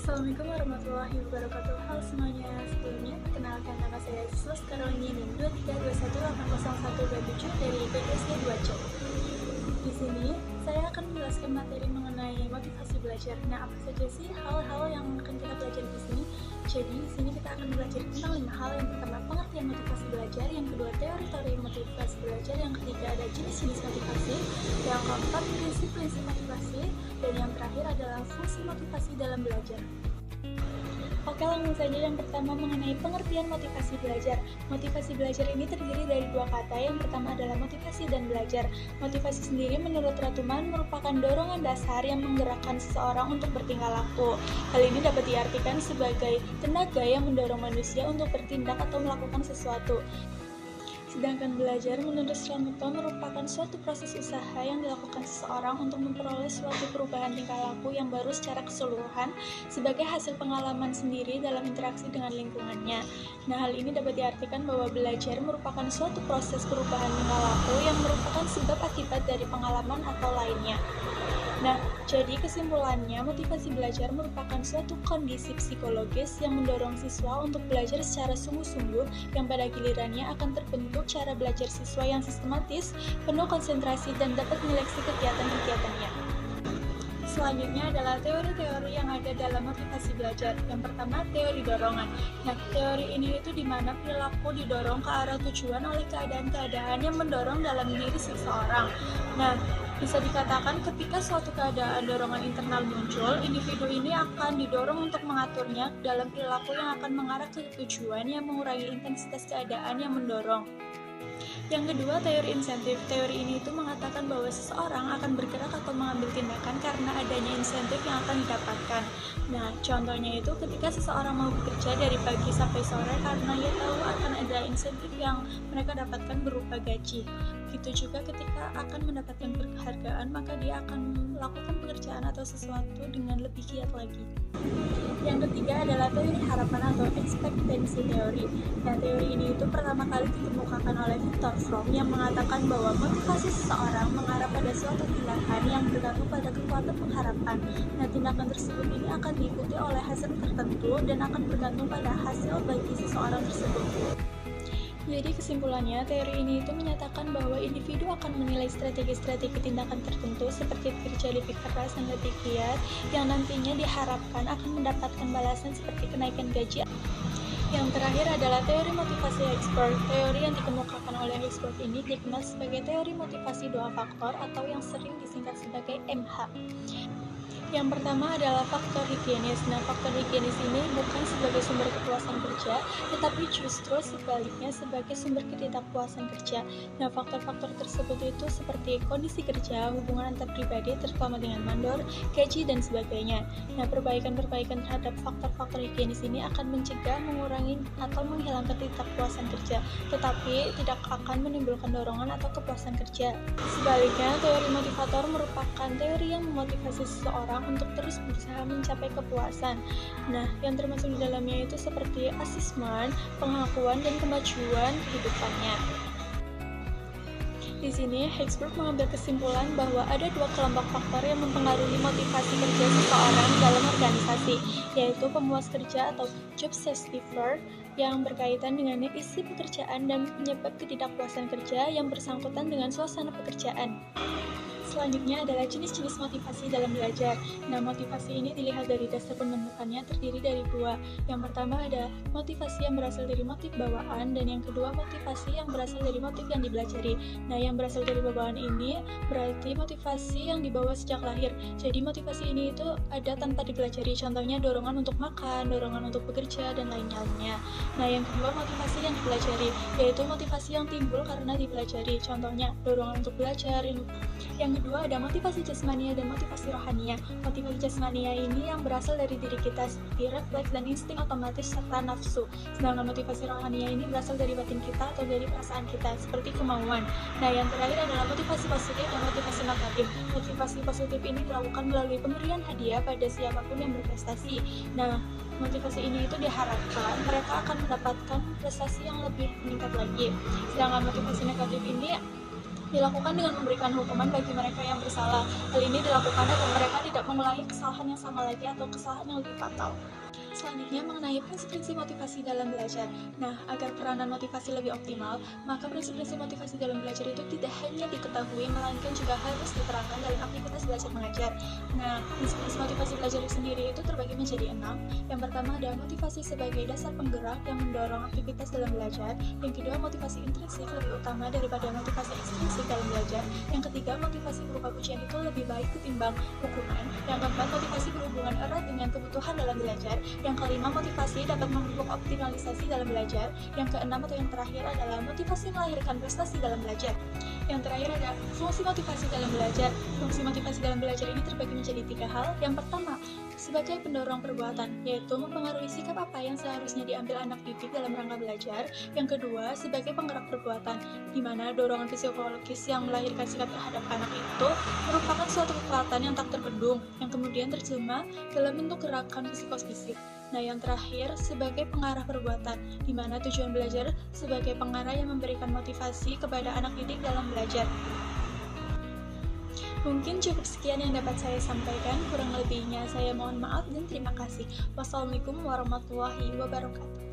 Assalamualaikum warahmatullahi wabarakatuh. Halo semuanya, sebelumnya perkenalkan nama saya Siswa Sekarwangi NIM 23218017 dari PGSD 2C. Di sini saya akan menjelaskan materi mengenai motivasi belajar. Nah, apa saja sih hal-hal yang akan kita pelajari di sini? Jadi di sini kita akan belajar tentang 5 hal. Yang pertama, pengertian motivasi belajar. Yang kedua, teori-teori motivasi belajar. Yang ketiga, ada jenis-jenis motivasi. Yang keempat, prinsip-prinsip motivasi. Dan yang terakhir adalah fungsi motivasi dalam belajar. Oke, langsung saja. Yang pertama mengenai pengertian motivasi belajar. Motivasi belajar ini terdiri dari dua kata. Yang pertama adalah motivasi dan belajar. Motivasi sendiri menurut Ratuman merupakan dorongan dasar yang menggerakkan seseorang untuk bertingkah laku. Hal ini dapat diartikan sebagai tenaga yang mendorong manusia untuk bertindak atau melakukan sesuatu. Sedangkan belajar menurut Ratuman merupakan suatu proses usaha yang dilakukan seseorang untuk memperoleh suatu perubahan tingkah laku yang baru secara keseluruhan sebagai hasil pengalaman sendiri dalam interaksi dengan lingkungannya. Nah, hal ini dapat diartikan bahwa belajar merupakan suatu proses perubahan tingkah laku yang merupakan sebab akibat dari pengalaman atau lainnya. Nah, jadi kesimpulannya, motivasi belajar merupakan suatu kondisi psikologis yang mendorong siswa untuk belajar secara sungguh-sungguh yang pada gilirannya akan terbentuk cara belajar siswa yang sistematis, penuh konsentrasi, dan dapat menyeleksi kegiatan-kegiatannya. Selanjutnya adalah teori-teori yang ada dalam motivasi belajar. Yang pertama, teori dorongan. Nah, teori ini itu di mana perilaku didorong ke arah tujuan oleh keadaan-keadaan yang mendorong dalam diri seseorang. Nah, bisa dikatakan ketika suatu keadaan dorongan internal muncul, individu ini akan didorong untuk mengaturnya dalam perilaku yang akan mengarah ke tujuan yang mengurangi intensitas keadaan yang mendorong. Yang kedua, teori insentif. Teori ini itu mengatakan bahwa seseorang akan bergerak atau mengambil tindakan karena adanya insentif yang akan didapatkan. Nah, contohnya itu ketika seseorang mau bekerja dari pagi sampai sore karena ia tahu akan ada insentif yang mereka dapatkan berupa gaji. Begitu juga ketika akan mendapatkan penghargaan, maka dia akan melakukan pekerjaan atau sesuatu dengan lebih giat lagi. Yang ketiga adalah teori harapan atau ekspektansi teori. Nah, teori ini itu pertama kali dikemukakan oleh Viktor Fromm yang mengatakan bahwa motivasi seseorang mengarah pada suatu tindakan yang bergantung pada kekuatan pengharapan. Nah, tindakan tersebut ini akan diikuti oleh hasil tertentu dan akan bergantung pada hasil bagi seseorang tersebut. Jadi kesimpulannya, teori ini itu menyatakan bahwa individu akan menilai strategi-strategi tindakan tertentu seperti bekerja lebih keras dan lebih giat yang nantinya diharapkan akan mendapatkan balasan seperti kenaikan gaji. Yang terakhir adalah teori motivasi expert. Teori yang dikemukakan oleh expert ini dikenal sebagai teori motivasi dua faktor atau yang sering disingkat sebagai MH. Yang pertama adalah faktor higienis. Nah, faktor higienis ini bukan sebagai sumber kepuasan kerja, tetapi justru sebaliknya sebagai sumber ketidakpuasan kerja. Nah, faktor-faktor tersebut itu seperti kondisi kerja, hubungan antar pribadi, terutama dengan mandor, gaji, dan sebagainya. Nah, perbaikan-perbaikan terhadap faktor-faktor higienis ini akan mencegah, mengurangi, atau menghilangkan ketidakpuasan kerja, tetapi tidak akan menimbulkan dorongan atau kepuasan kerja. Sebaliknya, teori motivator merupakan teori yang memotivasi seseorang untuk terus berusaha mencapai kepuasan. Nah, yang termasuk di dalamnya itu seperti asesmen, pengakuan, dan kemajuan kehidupannya. Di sini, Hexberg mengambil kesimpulan bahwa ada dua kelompok faktor yang mempengaruhi motivasi kerja seseorang dalam organisasi, yaitu pemuas kerja atau job satisfier yang berkaitan dengan isi pekerjaan dan penyebab ketidakpuasan kerja yang bersangkutan dengan suasana pekerjaan. Selanjutnya adalah jenis-jenis motivasi dalam belajar. Nah, motivasi ini dilihat dari dasar pembentukannya terdiri dari dua. Yang pertama ada motivasi yang berasal dari motif bawaan, dan yang kedua motivasi yang berasal dari motif yang dipelajari. Nah, yang berasal dari bawaan ini berarti motivasi yang dibawa sejak lahir. Jadi motivasi ini itu ada tanpa dipelajari, contohnya dorongan untuk makan, dorongan untuk bekerja, dan lain-lainnya. Nah, yang kedua motivasi yang dipelajari, yaitu motivasi yang timbul karena dipelajari, contohnya dorongan untuk belajar. Yang kedua ada motivasi jasmania dan motivasi rohania. Motivasi jasmania ini yang berasal dari diri kita seperti refleks dan insting otomatis serta nafsu. Sedangkan motivasi rohania ini berasal dari batin kita atau dari perasaan kita seperti kemauan. Nah, yang terakhir adalah motivasi positif dan motivasi negatif. Motivasi positif ini dilakukan melalui pemberian hadiah pada siapapun yang berprestasi. Nah, motivasi ini itu diharapkan mereka akan mendapatkan prestasi yang lebih meningkat lagi. Sedangkan motivasi negatif ini dilakukan dengan memberikan hukuman bagi mereka yang bersalah. Hal ini dilakukan agar mereka tidak mengulangi kesalahan yang sama lagi atau kesalahan yang lebih fatal. Selanjutnya mengenai prinsip-prinsip motivasi dalam belajar. Nah, agar peranan motivasi lebih optimal, maka prinsip-prinsip motivasi dalam belajar itu tidak hanya diketahui, melainkan juga harus diterapkan dalam aktivitas belajar mengajar. Nah, prinsip-prinsip motivasi belajar sendiri itu terbagi menjadi 6. Yang pertama ada motivasi sebagai dasar penggerak yang mendorong aktivitas dalam belajar. Yang kedua, motivasi intrinsik lebih utama daripada motivasi ekstrinsik dalam belajar. Yang ketiga, motivasi berupa pujian itu lebih baik ketimbang hukuman. Yang keempat, motivasi berhubungan erat dengan kebutuhan dalam belajar. Yang kelima, motivasi dapat memupuk optimalisasi dalam belajar. Yang keenam atau yang terakhir adalah motivasi melahirkan prestasi dalam belajar. Yang terakhir ada fungsi motivasi dalam belajar. Fungsi motivasi dalam belajar ini terbagi menjadi 3 hal. Yang pertama, sebagai pendorong perbuatan, yaitu mempengaruhi sikap apa yang seharusnya diambil anak didik dalam rangka belajar. Yang kedua, sebagai penggerak perbuatan, di mana dorongan psikologis yang melahirkan sikap terhadap anak itu merupakan suatu kekuatan yang tak terbendung, yang kemudian terjemah dalam bentuk gerakan psikofisik. Nah, yang terakhir, sebagai pengarah perbuatan, di mana tujuan belajar sebagai pengarah yang memberikan motivasi kepada anak didik dalam belajar. Mungkin cukup sekian yang dapat saya sampaikan, kurang lebihnya saya mohon maaf dan terima kasih. Wassalamualaikum warahmatullahi wabarakatuh.